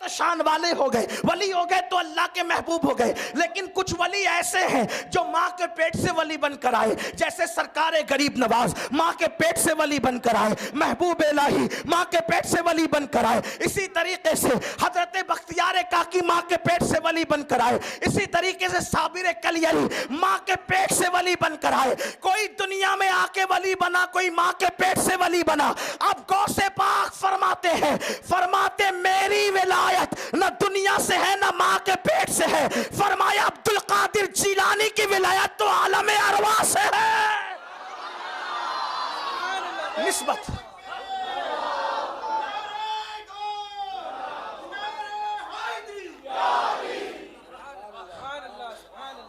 تو شان والے ہو گئے، ولی ہو گئے تو اللہ کے محبوب ہو گئے. لیکن کچھ ولی ایسے ہیں جو ماں کے پیٹ سے ولی بن کر آئے، جیسے سرکار غریب نواز ماں کے پیٹ سے ولی بن کر آئے، محبوب الہی ماں کے پیٹ سے ولی بن کر آئے. اسی طریقے سے حضرت بختیار کاکی ماں کے پیٹ سے ولی بن کر آئے. اسی طریقے سے صابر کلیری ماں کے پیٹ سے ولی بن کر آئے. کوئی دنیا میں آ کے ولی بنا، کوئی ماں کے پیٹ سے ولی بنا. اب غوث پاک فرماتے ہیں، فرماتے میری ولایت نہ دنیا سے ہے نہ ماں کے پیٹ سے ہے. فرمایا عبد القادر جیلانی کی ولایت تو عالم ارواح سے ہے. نسبت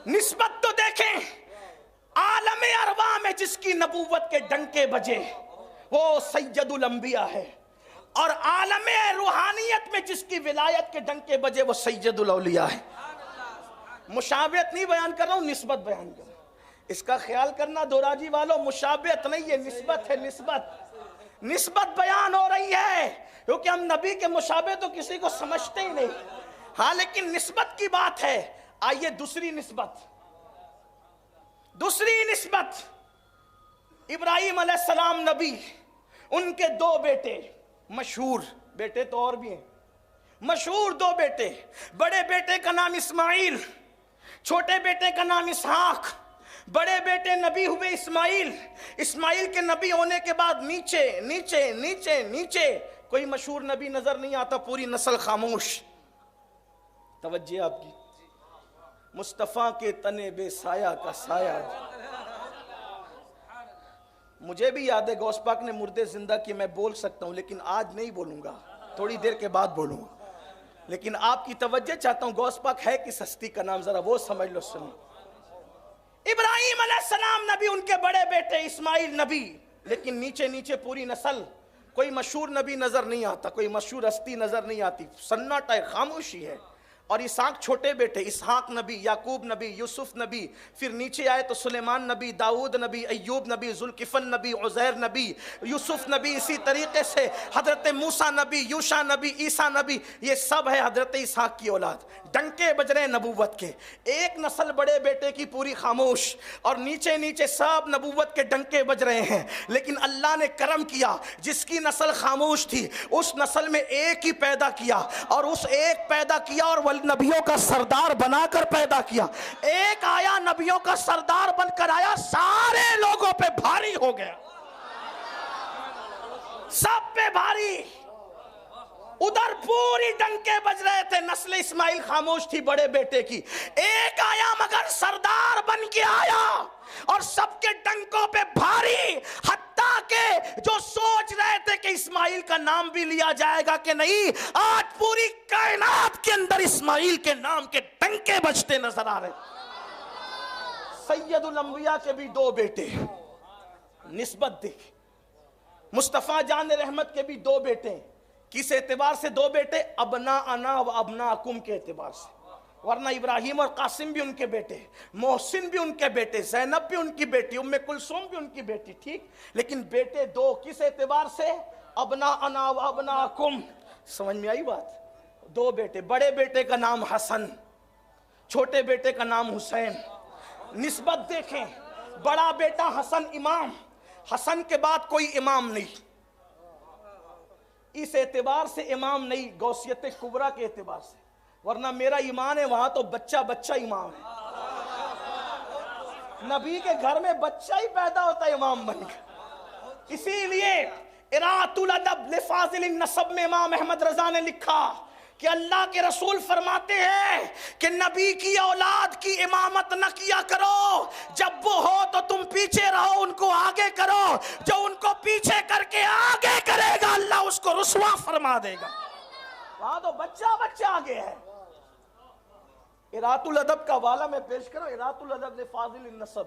نسبت تو دیکھیں، عالم ارواح میں جس کی نبوت کے ڈنکے بجے وہ سید الانبیاء ہے، اور عالم روحانیت میں جس کی ولایت کے ڈنکے بجے وہ سید الاولیاء ہے. مشابہت نہیں بیان کر رہا ہوں، نسبت بیان کر رہا ہوں. اس کا خیال کرنا دوراجی والوں، مشابہت نہیں ہے، نسبت ہے. نسبت بیان ہو رہی ہے، کیونکہ ہم نبی کے مشابہ تو کسی کو سمجھتے ہی نہیں. ہاں لیکن نسبت کی بات ہے. آئیے دوسری نسبت ابراہیم علیہ السلام نبی، ان کے دو بیٹے، مشہور بیٹے تو اور بھی ہیں، مشہور دو بیٹے. بڑے بیٹے کا نام اسماعیل، چھوٹے بیٹے کا نام اسحاق. بڑے بیٹے نبی ہوئے اسماعیل کے نبی ہونے کے بعد نیچے نیچے نیچے نیچے کوئی مشہور نبی نظر نہیں آتا، پوری نسل خاموش. توجہ آپ کی. مصطفیٰ کے تنے بے سایہ کا سایہ. مجھے بھی یاد ہے غوث پاک نے مردے زندہ کی، میں بول سکتا ہوں لیکن آج نہیں بولوں گا، تھوڑی دیر کے بعد بولوں گا. لیکن آپ کی توجہ چاہتا ہوں، غوث پاک ہے کس ہستی کا نام، ذرا وہ سمجھ لو. سنو، ابراہیم علیہ السلام نبی، ان کے بڑے بیٹے اسماعیل نبی، لیکن نیچے نیچے پوری نسل کوئی مشہور نبی نظر نہیں آتا، کوئی مشہور ہستی نظر نہیں آتی، سناٹا ہے، خاموشی ہے. اور اسحاق چھوٹے بیٹے، اسحاق نبی، یعقوب نبی، یوسف نبی، پھر نیچے آئے تو سلیمان نبی، داؤد نبی، ایوب نبی، ذوالکفل نبی، عزیر نبی، یوسف نبی. اسی طریقے سے حضرت موسیٰ نبی، یوشع نبی، عیسیٰ نبی، یہ سب ہے حضرت اسحاق کی اولاد. ڈنکے بج رہے نبوت کے. ایک نسل بڑے بیٹے کی پوری خاموش، اور نیچے نیچے سب نبوت کے ڈنکے بج رہے ہیں. لیکن اللہ نے کرم کیا، جس کی نسل خاموش تھی اس نسل میں ایک ہی پیدا کیا، اور اس ایک پیدا کیا اور نبیوں کا سردار بنا کر پیدا کیا. ایک آیا نبیوں کا سردار بن کر آیا، سارے لوگوں پہ بھاری ہو گیا، سب پہ بھاری. ادھر پوری ڈنکے بج رہے تھے، نسل اسماعیل خاموش تھی بڑے بیٹے کی. ایک آیا مگر سردار بن کے آیا، اور سب کے ڈنکوں پہ بھاری. حتیٰ کہ جو سوچ رہے تھے کہ اسماعیل کا نام بھی لیا جائے گا کہ نہیں، آج پوری کائنات کے اندر اسماعیل کے نام کے ڈنکے بجتے نظر آ رہے. سید الانبیاء کے بھی دو بیٹے. نسبت دیکھ، مصطفیٰ جان رحمت کے بھی دو بیٹے. کس اعتبار سے دو بیٹے؟ ابناءنا و ابناءکم کے اعتبار سے. ورنہ ابراہیم اور قاسم بھی ان کے بیٹے، محسن بھی ان کے بیٹے، زینب بھی ان کی بیٹی، ام کلثوم بھی ان کی بیٹی. ٹھیک، لیکن بیٹے دو. کس اعتبار سے؟ ابناءنا و ابناءکم. سمجھ میں آئی بات؟ دو بیٹے. بڑے بیٹے کا نام حسن، چھوٹے بیٹے کا نام حسین. نسبت دیکھیں، بڑا بیٹا حسن امام، حسن کے بعد کوئی امام نہیں. اس اعتبار سے امام نہیں، غوثیت کبریٰ کے اعتبار سے. ورنہ میرا ایمان ہے وہاں تو بچہ بچہ امام ہے. نبی کے گھر میں بچہ ہی پیدا ہوتا ہے امام بن کر. اسی لیے ارات الادب لفاضل النسب میں امام احمد رضا نے لکھا کہ اللہ کے رسول فرماتے ہیں کہ نبی کی اولاد کی امامت نہ کیا کرو، جب وہ ہو تو تم پیچھے رہو، ان کو آگے کرو. جو ان کو پیچھے کر کے آگے کرے گا اللہ اس کو رسوا فرما دے گا. وہاں تو بچہ بچہ آگے ہے. ارات الادب کا والا میں پیش کروں، ارات الادب لفاضل النسب.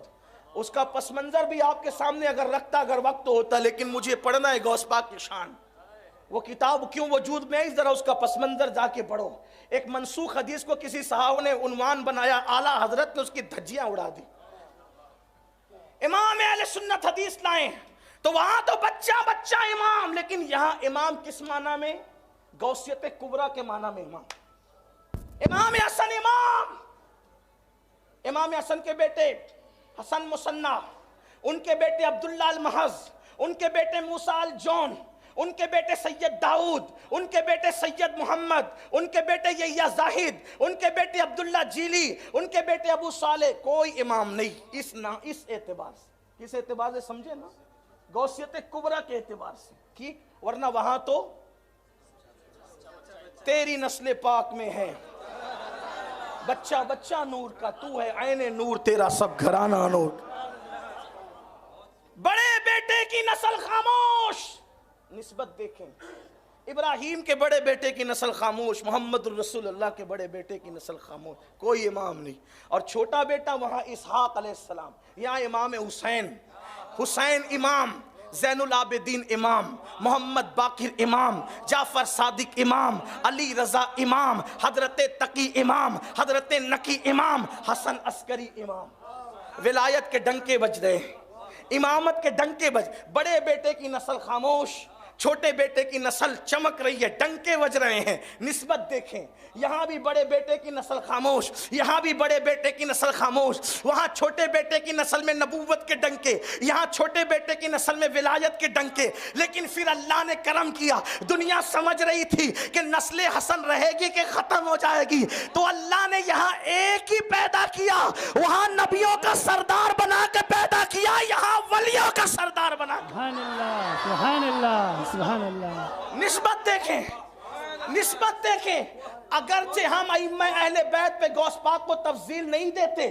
اس کا پس منظر بھی آپ کے سامنے اگر رکھتا، اگر وقت ہوتا، لیکن مجھے پڑھنا ہے غوث پاک کی شان. وہ کتاب کیوں وجود میں ہے، ذرا اس کا پس منظر جا کے پڑھو. ایک منسوخ حدیث کو کسی صحابہ نے عنوان بنایا، اعلیٰ حضرت نے اس کی دھجیاں اڑا دی. امام اہل سنت حدیث لائیں تو وہاں تو بچہ بچہ امام، لیکن یہاں امام کس معنی میں؟ गौसियत कुबरा के माना में इमाम, इमाम हसन, इमाम हसन के बेटे हसन मुसन्ना, उनके बेटे अब्दुल्ला अल महज, उनके बेटे मूसा अल जौन, उनके बेटे सैयद दाऊद, उनके बेटे सैयद मोहम्मद, उनके बेटे यहिया जाहिद, उनके बेटे अब्दुल्ला जीली, उनके बेटे अबू साले, कोई इमाम नहीं इस एतबार से। किस एतबार से समझे ना? गौसियत कुबरा के एतबार से कि वरना वहां तो तेरी नस्ल पाक में है, बच्चा बच्चा नूर का, तू है आईने नूर, तेरा सब घराना नूर। बड़े बेटे की नस्ल खामोश, निस्बत देखें, इब्राहीम के बड़े बेटे की नस्ल खामोश, मोहम्मद रसूलुल्लाह के बड़े बेटे की नस्ल खामोश, कोई इमाम नहीं। और छोटा बेटा वहां इसहाक अलैहिस्सलाम, यहाँ इमाम हुसैन, हुसैन इमाम, ज़ैनुल आबिदीन इमाम, मोहम्मद बाकिर इमाम, जाफर सादिक इमाम, अली रजा इमाम, हजरत तकी इमाम, हजरत नकी इमाम, हसन अस्करी इमाम। विलायत के डंके बज रहे हैं, इमामत के डंके बज, बड़े बेटे की नस्ल खामोश, छोटे बेटे की नस्ल चमक रही है, डंके बज रहे हैं। निस्बत देखें, यहाँ भी बड़े बेटे की नस्ल खामोश, यहाँ भी बड़े बेटे की नस्ल खामोश, वहाँ छोटे बेटे की नस्ल में नबूवत के डंके, यहाँ छोटे बेटे की नस्ल में विलायत के डंके। लेकिन फिर अल्लाह ने करम किया, दुनिया समझ रही थी कि नस्ल हसन रहेगी कि खत्म हो जाएगी, तो अल्लाह ने यहाँ एक ही पैदा किया, वहाँ नबियों का सरदार बना के पैदा किया, यहाँ वलियों का सरदार बना के। सुभान अल्लाह, सुभान अल्लाह, सुभान अल्लाह। निस्बत देखें, निस्बत देखें। अगरचे हम अइम्मा अहले बैत पे गौस पाक को तफजील नहीं देते,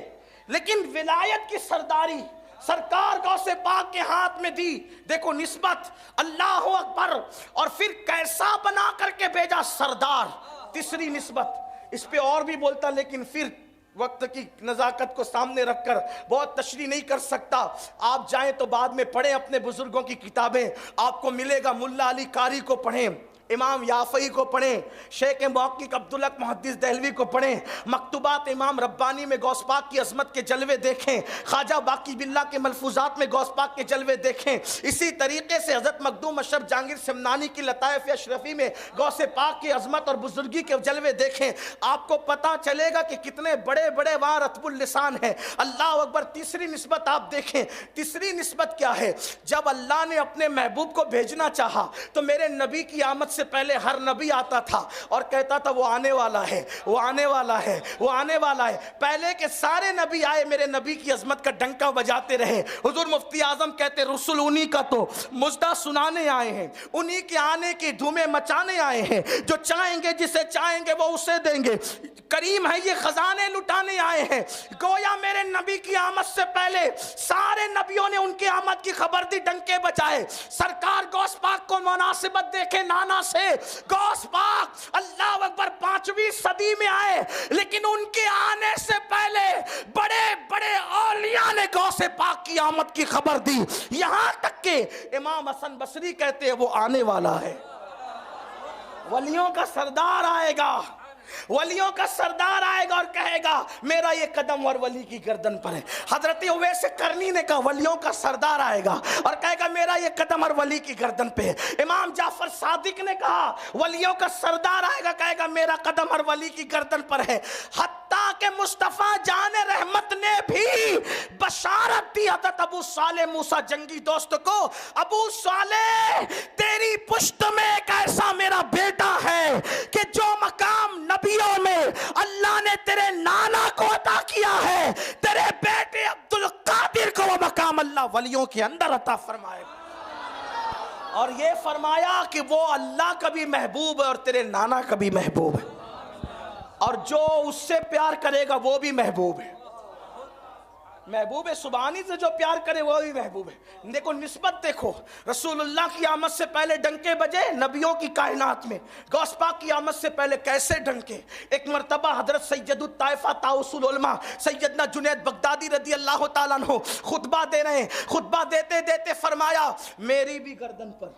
लेकिन विलायत की सरदारी सरकार गौसे पाक के हाथ में दी। देखो निस्बत, अल्लाह अकबर, और फिर कैसा बना करके भेजा सरदार। तीसरी निस्बत, इस पे और भी बोलता, लेकिन फिर वक्त की नज़ाकत को सामने रखकर बहुत तशरीह नहीं कर सकता। आप जाएं तो बाद में पढ़ें अपने बुजुर्गों की किताबें, आपको मिलेगा। मुल्ला अली कारी को पढ़ें, इमाम याफ़ई को पढ़ें, शेख मुहक्किक अब्दुल हक मुहद्दिस दहलवी को पढ़ें, मकतूबात इमाम रब्बानी में गौस पाक की अजमत के जलवे देखें, ख्वाजा बाकी बिल्ला के मलफूजात में गौस पाक के जलवे देखें। इसी तरीके से हज़रत मखदूम अशरफ जहांगीर सिमनानी की लताइफ अशरफी में गौस पाक की अजमत और बुजुर्गी के जलवे देखें, आपको पता चलेगा कि कितने बड़े बड़े वहाँ रतबुल लिसान हैं। अल्लाह अकबर। तीसरी निस्बत आप देखें, तीसरी निस्बत क्या है? जब अल्लाह ने अपने महबूब को भेजना चाहा तो मेरे नबी की आमद से पहले हर नबी आता था और कहता था वो आने वाला है, वो आने वाला है, वो आने वाला है। पहले के सारे नबी आए, मेरे नबी की अजमत का डंका बजाते रहे। हुजूर मुफ्ती आजम कहते रसूल उन्हीं का तो मुजदा सुनाने आए हैं, उन्हीं के आने की धूमें मचाने आए हैं। जो चाहेंगे, जिसे चाहेंगे वो उसे देंगे। करीम है ये खजाने लुटाने आए हैं। गोया मेरे नबी की आमद से पहले सारे नबियों ने उनकी आमद की खबर दी, डंके बजाए। सरकार गौस पाक को मुनासिबत देखे नाना से, गौस पाक अल्लाह अकबर 5वीं सदी में आए, लेकिन उनके आने से पहले बड़े बड़े औलिया ने गौसे पाक की आमद की खबर दी। यहां तक के इमाम हसन बसरी कहते हैं वो आने वाला है, वलियों का सरदार आएगा, वलियों का सरदार आएगा और कहेगा मेरा ये कदम और वली की गर्दन पर है। हजरत उवैस करनी ने कहा वलियों का सरदार आएगा और कहेगा मेरा ये कदम और वली की गर्दन पे है। इमाम जाफर सादिक ने कहा वलियों का सरदार आएगा, कहेगा मेरा कदम और वली की गर्दन पर है। हत्ता के मुस्तफा जाने रहमत ने भी बशारत दी हजरत अबू साले मूसा जंगी दोस्त को, अबू साले तेरी पुश्त में एक ऐसा मेरा बेटा है कि जो मकाम नबियों में अल्लाह ने तेरे नाना को अता किया है, तेरे बेटे अब्दुल कादिर को वो मकाम अल्लाह वलियों के अंदर अता फरमाएगा। और ये फरमाया कि वो अल्लाह का भी महबूब है और तेरे नाना का भी महबूब है, और जो उससे प्यार करेगा वो भी महबूब है। महबूब है सुबहानी से जो प्यार करे वो भी महबूब है। देखो निस्बत देखो, रसूलुल्लाह की आमद से पहले डंके बजे नबियों की कायनात में, गौस पाक की आमद से पहले कैसे डंके। एक मरतबा हजरत सैयदुत ताइफा ताउसुल उलमा सैयदना जुनैद बगदादी रदी अल्लाह ताला अन्हु खुतबा दे रहे हैं। खुतबा देते देते फरमाया मेरी भी गर्दन पर